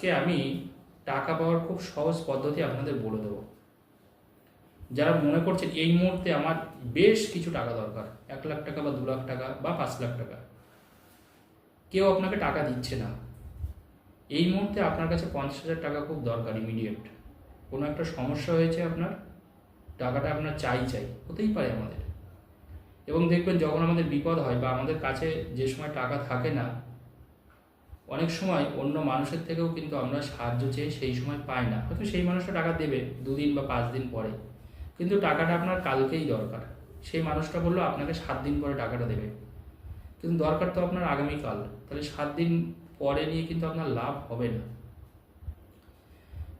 আজকে আমি টাকা পাওয়ার খুব সহজ পদ্ধতি আপনাদের বলে দেবো। যারা মনে করছেন এই মুহূর্তে আমার বেশ কিছু টাকা দরকার, 1 লাখ টাকা বা 2 লাখ টাকা বা 5 লাখ টাকা, কেউ আপনাকে টাকা দিচ্ছে না, এই মুহূর্তে আপনার কাছে 50,000 টাকা খুব দরকার ইমিডিয়েট, কোনো একটা সমস্যা হয়েছে আপনার, টাকাটা আপনার চাই হতেই পারে আমাদের। এবং দেখবেন যখন আমাদের বিপদ হয় বা আমাদের কাছে যে সময় টাকা থাকে না, অনেক সময় অন্য মানুষের থেকেও কিন্তু আমরা সাহায্য চেয়ে সেই সময় পাই না, হয়তো সেই মানুষটা টাকা দেবে 2 দিন বা 5 দিন পরে, কিন্তু টাকাটা আপনার কালকেই দরকার। সেই মানুষটা বললো আপনাকে 7 দিন পরে টাকাটা দেবে, কিন্তু দরকার তো আপনার আগামীকাল, তাহলে 7 দিন পরে নিয়ে কিন্তু আপনার লাভ হবে না।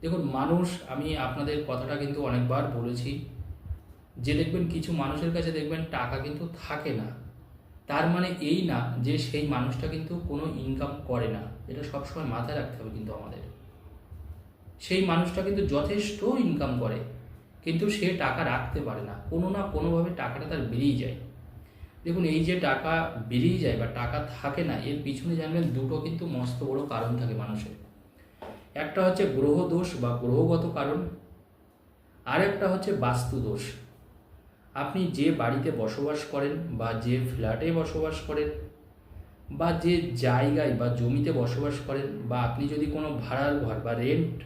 দেখুন মানুষ, আমি আপনাদের কথাটা কিন্তু অনেকবার বলেছি যে দেখবেন কিছু মানুষের কাছে দেখবেন টাকা কিন্তু থাকে না, তার মানে এই না যে সেই মানুষটা কিন্তু কোনো ইনকাম করে না, এটা সবসময় মাথায় রাখতে হবে। কিন্তু আমাদের সেই মানুষটা কিন্তু যথেষ্ট ইনকাম করে, কিন্তু সে টাকা রাখতে পারে না, কোনো না কোনোভাবে টাকাটা তার বেরিয়ে যায়। দেখুন এই যে টাকা বেরিয়ে যায় বা টাকা থাকে না, এর পিছনে জানবেন দুটো কিন্তু মস্ত বড় কারণ থাকে মানুষের। একটা হচ্ছে গ্রহ দোষ বা গ্রহগত কারণ, আর একটা হচ্ছে বাস্তু দোষ। আপনি যে বাড়িতে বসবাস করেন বা যে ফ্ল্যাটে বসবাস করেন বা যে জায়গায় বা জমিতে বসবাস করেন, বা আপনি যদি কোনো ভাড়ার ঘর বা রেন্ট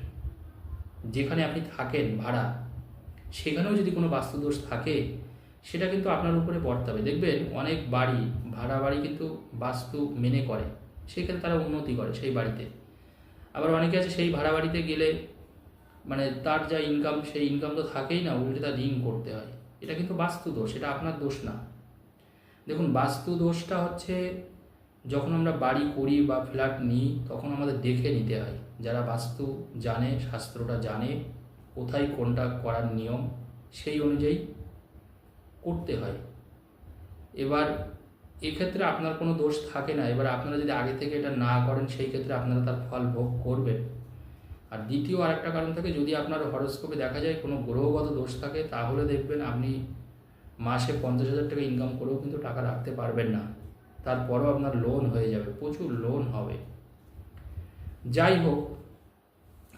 যেখানে আপনি থাকেন ভাড়া, সেখানেও যদি কোনো বাস্তুদোষ থাকে, সেটা কিন্তু আপনার উপরে বর্তাবে। দেখবেন অনেক বাড়ি, ভাড়া বাড়ি কিন্তু বাস্তু মেনে করে, সেক্ষেত্রে তারা উন্নতি করে সেই বাড়িতে। আবার অনেকে আছে সেই ভাড়া বাড়িতে গেলে মানে তার যা ইনকাম, সেই ইনকাম তো থাকেই না, উল্টে তার ঋণ করতে হয়। এটা কিন্তু বাস্তু দোষ, এটা আপনার দোষ না। দেখুন বাস্তু দোষটা হচ্ছে যখন আমরা বাড়ি করি বা ফ্ল্যাট নিই, তখন আমাদের দেখে নিতে হয়। যারা বাস্তু জানে, শাস্ত্রটা জানে, কোথায় কোনটা করার নিয়ম, সেই অনুযায়ী করতে হয়। এবার এক্ষেত্রে আপনার কোনো দোষ থাকে না। এবার আপনারা যদি আগে থেকে এটা না করেন, সেই ক্ষেত্রে আপনারা তার ফল ভোগ করবেন। আর দ্বিতীয় আরেকটা কারণ থাকে, যদি আপনার হরোস্কোপে দেখা যায় কোনো গ্রহগত দোষ থাকে, তাহলে দেখবেন আপনি মাসে 50,000 টাকা ইনকাম করেও কিন্তু টাকা রাখতে পারবেন না, তারপরও আপনার লোন হয়ে যাবে, প্রচুর লোন হবে। যাই হোক,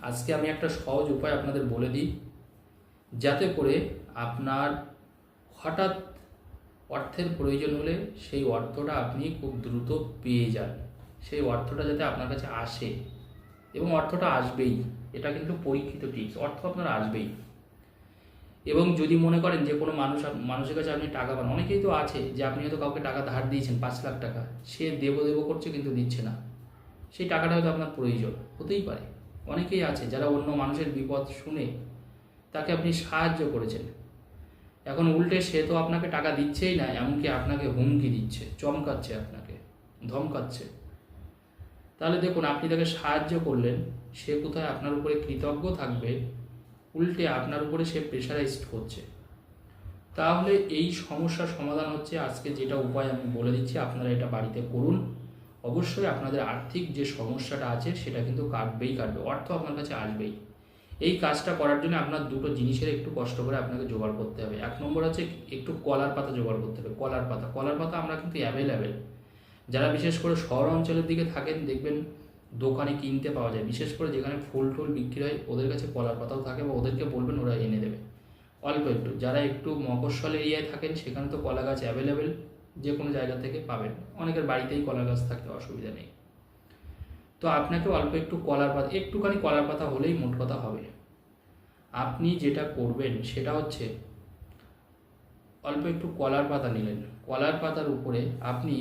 আজকে আমি একটা সহজ উপায় আপনাদের বলে দিই, যাতে করে আপনার হঠাৎ অর্থের প্রয়োজন হলে সেই অর্থটা আপনি খুব দ্রুত পেয়ে যান। সেই অর্থটা যাতে আপনার কাছে আসে, এবং অর্থটা আসবেই, এটা কিন্তু পরীক্ষিত টিপস, অর্থ আপনার আসবেই। এবং যদি মনে করেন যে কোনো মানুষের কাছে আপনি টাকা পান, অনেকেই তো আছে যে আপনি হয়তো কাউকে টাকা ধার দিয়েছেন 5 লাখ টাকা, সে দেবো করছে কিন্তু দিচ্ছে না, সেই টাকাটা হয়তো আপনার প্রয়োজন, হতেই পারে। অনেকেই আছে যারা অন্য মানুষের বিপদ শুনে তাকে আপনি সাহায্য করেছেন, এখন উল্টে সে তো আপনাকে টাকা দিচ্ছেই না, এমনকি আপনাকে হুমকি দিচ্ছে, চমকাচ্ছে, আপনাকে ধমকাচ্ছে। তাহলে দেখুন আপনি তাকে সাহায্য করলেন, সে কোথায় আপনার উপরে কৃতজ্ঞ থাকবে, উল্টে আপনার উপরে সে প্রেশারাইজড করছে। তাহলে এই সমস্যার সমাধান হচ্ছে আজকে যেটা উপায় আমি বলে দিচ্ছি, আপনারা এটা বাড়িতে করুন। অবশ্যই আপনাদের আর্থিক যে সমস্যাটা আছে সেটা কিন্তু কাটবে, অর্থ আপনার কাছে আসবেই। এই কাজটা করার জন্য আপনার দুটো জিনিসের একটু কষ্ট করে আপনাকে জোগাড় করতে হবে। 1 নম্বর হচ্ছে একটু কলার পাতা জোগাড় করতে হবে। কলার পাতা আমরা কিন্তু অ্যাভেলেবেল, যারা বিশেষ করে শহর অঞ্চলের দিকে থাকেন দেখবেন দোকানে কিনতে পাওয়া যায়, বিশেষ করে যেখানে ফুল টুল বিক্রি হয় ওদের কাছে কলার পাতাও থাকে, বা ওদেরকে বলবেন ওরা এনে দেবে অল্প একটু। যারা একটু মফস্বল এরিয়ায় থাকেন সেখানে তো কলা গাছ অ্যাভেলেবেল, যে কোনো জায়গা থেকে পাবেন, অনেকের বাড়িতেই কলা গাছ থাকে, অসুবিধা নেই। তো আপনাকে অল্প একটু কলার পাতা, একটুখানি কলার পাতা হলেই মোট কথা হবে। আপনি যেটা করবেন সেটা হচ্ছে অল্প একটু কলার পাতা নিলেন, কলার পাতার উপরে আপনি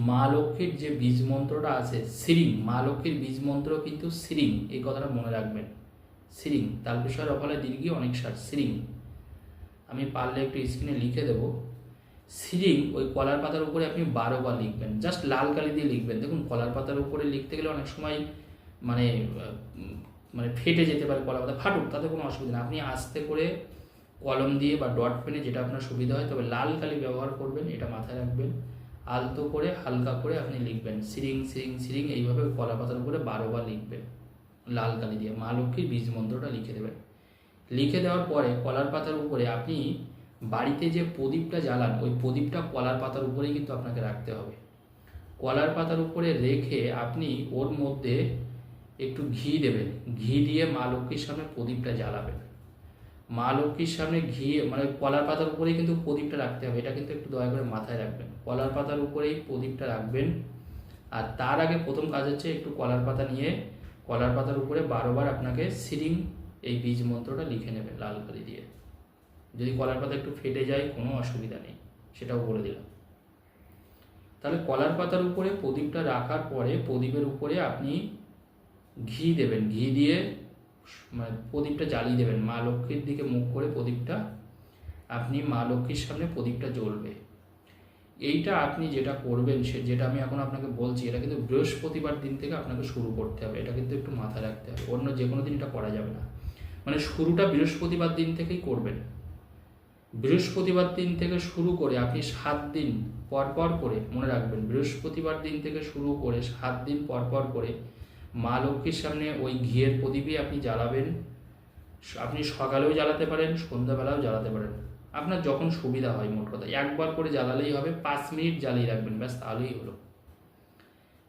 মা লক্ষ্মীর যে বীজ মন্ত্রটা আছে শ্রীং, মা লক্ষ্মীর বীজ মন্ত্র কিন্তু শ্রীং, এই কথাটা মনে রাখবেন। শ্রীং, তার বিষয়ে অফলে দীর্ঘি অনেক সার, শ্রীং, আমি পারলে একটু স্ক্রিনে লিখে দেবো। শ্রীং ওই কলার পাতার উপরে আপনি 12 বার লিখবেন, জাস্ট লাল কালি দিয়ে লিখবেন। দেখুন কলার পাতার উপরে লিখতে গেলে অনেক সময় মানে মানে ফেটে যেতে পারে, কলার পাতা ফাটুক, তাতে কোনো অসুবিধা নেই। আপনি আস্তে করে কলম দিয়ে বা ডট পেনে, যেটা আপনার সুবিধা হয়, তবে লাল কালি ব্যবহার করবেন, এটা মাথায় রাখবেন। আলতো করে হালকা করে আপনি লিখবেন শ্রীং শ্রীং শ্রীং, এইভাবে কলা পাতার উপরে 12 বার লিখবেন লাল কালি দিয়ে, মা লক্ষ্মীর বীজ মন্ত্রটা লিখে দেবেন। লিখে দেওয়ার পরে কলার পাতার উপরে আপনি বাড়িতে যে প্রদীপটা জ্বালান, ওই প্রদীপটা কলার পাতার উপরেই কিন্তু আপনাকে রাখতে হবে। কলার পাতার উপরে রেখে আপনি ওর মধ্যে একটু ঘি দেবেন, ঘি দিয়ে মা লক্ষ্মীর সামনে প্রদীপটা জ্বালাবেন। মা লক্ষ্মীর সামনে ঘি মানে কলার পাতার উপরেই কিন্তু প্রদীপটা রাখতে হবে, এটা কিন্তু একটু দয়া করে মাথায় রাখবেন। কলার পাতার উপরেই প্রদীপটা রাখবেন। আর তার আগে প্রথম কাজ হচ্ছে একটু কলার পাতা নিয়ে কলার পাতার উপরে 12বার আপনাকে সিরিং এই বীজ মন্ত্রটা লিখে নেবেন লাল কালি দিয়ে। যদি কলার পাতা একটু ফেটে যায় কোনো অসুবিধা নেই, সেটাও বলে দিলাম। তাহলে কলার পাতার উপরে প্রদীপটা রাখার পরে প্রদীপের উপরে আপনি ঘি দেবেন, ঘি দিয়ে মানে প্রদীপটা জ্বালিয়ে দেবেন। মা লক্ষ্মীর দিকে মুখ করে প্রদীপটা আপনি মা লক্ষ্মীর সামনে প্রদীপটা জ্বলবে। এইটা আপনি যেটা করবেন যেটা আমি এখন আপনাকে বলছি, এটা কিন্তু বৃহস্পতিবার দিন থেকে আপনাকে শুরু করতে হবে, এটা কিন্তু একটু মাথায় রাখতে হবে। অন্য যে কোনো দিন এটা করা যাবে না, মানে শুরুটা বৃহস্পতিবার দিন থেকেই করবেন। বৃহস্পতিবার দিন থেকে শুরু করে আপনি 7 দিন পর করে মনে রাখবেন, বৃহস্পতিবার দিন থেকে শুরু করে 7 দিন পর করে মা লক্ষ্মীর সামনে ওই ঘিয়ের প্রদীপই আপনি জ্বালাবেন। আপনি সকালেও জ্বালাতে পারেন, সন্ধ্যাবেলাও জ্বালাতে পারেন, আপনার যখন সুবিধা হয়। মোট কথা একবার করে জ্বালালেই হবে, 5 মিনিট জ্বালিয়ে রাখবেন, ব্যাস তাহলেই হলো।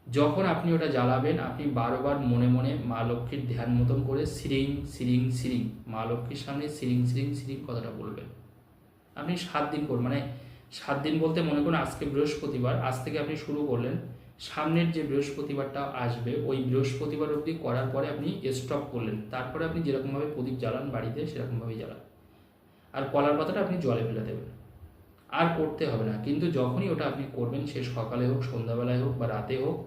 যখন আপনি ওটা জ্বালাবেন আপনি 12বার মনে মনে মা লক্ষ্মীর ধ্যান মতন করে সিরিং সিরিং সিরিং মা লক্ষ্মীর সামনে সিরিং সিরিং সিরিং কথাটা বলবেন। আপনি 7 দিন করবেন, মানে 7 দিন বলতে মনে করুন আজকে বৃহস্পতিবার, আজ থেকে আপনি শুরু করলেন, সামনের যে বৃহস্পতিবারটা আসবে ওই বৃহস্পতিবার অবধি করার পরে আপনি স্টপ করলেন। তারপরে আপনি যেরকমভাবে প্রদীপ জ্বালান বাড়িতে সেরকমভাবেই জ্বালান। আর কলার পাতাটা আপনি জলে ফেলে দেবেন, আর করতে হবে না। কিন্তু যখনই ওটা আপনি করবেন, সে সকালে হোক, সন্ধ্যাবেলায় হোক বা রাতে হোক,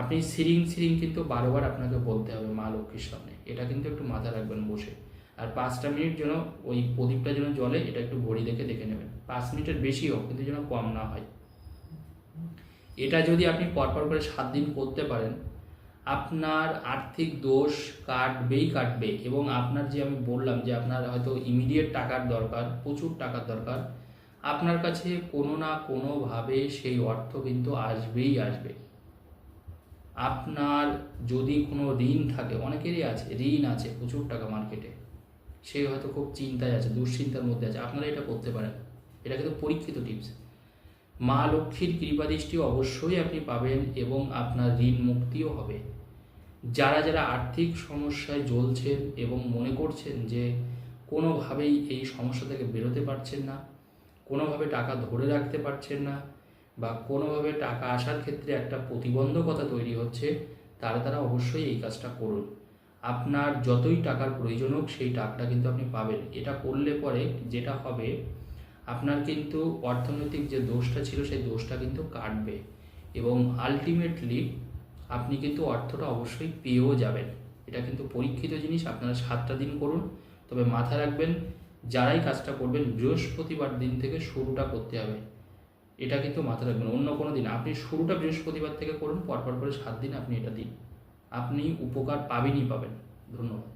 আপনি সিরিং সিরিং কিন্তু 12বার আপনাকে বলতে হবে মা লক্ষ্মীর সামনে। এটা কিন্তু একটু মাথায় রাখবেন বসে। আর 5টা মিনিট যেন ওই প্রদীপটা যেন জ্বলে, এটা একটু ঘড়ি দেখে নেবেন। 5 মিনিটের বেশি হোক, কিন্তু যেন কম না হয়। এটা যদি আপনি পরপর করে 7 দিন করতে পারেন, আপনার আর্থিক দোষ কাটবে। এবং আপনার যে আমি বললাম যে আপনার হয়তো ইমিডিয়েট টাকার দরকার, প্রচুর টাকার দরকার, আপনার কাছে কোনো না কোনোভাবে সেই অর্থ কিন্তু আসবেই আসবে। আপনার যদি কোনো ঋণ থাকে, অনেকেরই আছে, ঋণ আছে প্রচুর টাকা মার্কেটে, সে হয়তো খুব চিন্তায় আছে, দুশ্চিন্তার মধ্যে আছে, আপনারা এটা করতে পারেন। এটা কিন্তু পরীক্ষিত টিপস। মা লক্ষ্মীর কৃপাদৃষ্টি অবশ্যই আপনি পাবেন এবং আপনার ঋণ মুক্তিও হবে। যারা আর্থিক সমস্যায় জ্বলছেন এবং মনে করছেন যে কোনোভাবেই এই সমস্যা থেকে বেরোতে পারছেন না, কোনোভাবে টাকা ধরে রাখতে পারছেন না, বা কোনোভাবে টাকা আসার ক্ষেত্রে একটা প্রতিবন্ধকতা তৈরি হচ্ছে, তারা অবশ্যই এই কাজটা করুন। আপনার যতই টাকার প্রয়োজন হোক সেই টাকাটা কিন্তু আপনি পাবেন। এটা করলে পরে যেটা হবে, আপনার কিন্তু অর্থনৈতিক যে দোষটা ছিল সেই দোষটা কিন্তু কাটবে এবং আলটিমেটলি আপনি কিন্তু অর্থটা অবশ্যই পেয়েও যাবেন। এটা কিন্তু পরীক্ষিত জিনিস। আপনারা 7টা দিন করুন, তবে মাথায় রাখবেন যারাই কাজটা করবেন বৃহস্পতিবার দিন থেকে শুরুটা করতে হবে, এটা কিন্তু মাথায় রাখবেন। অন্য কোনো দিন আপনি শুরুটা বৃহস্পতিবার থেকে করুন, পরপর করে 7 দিন আপনি এটা দিন, আপনি উপকার পাবেনই পাবেন। ধন্যবাদ।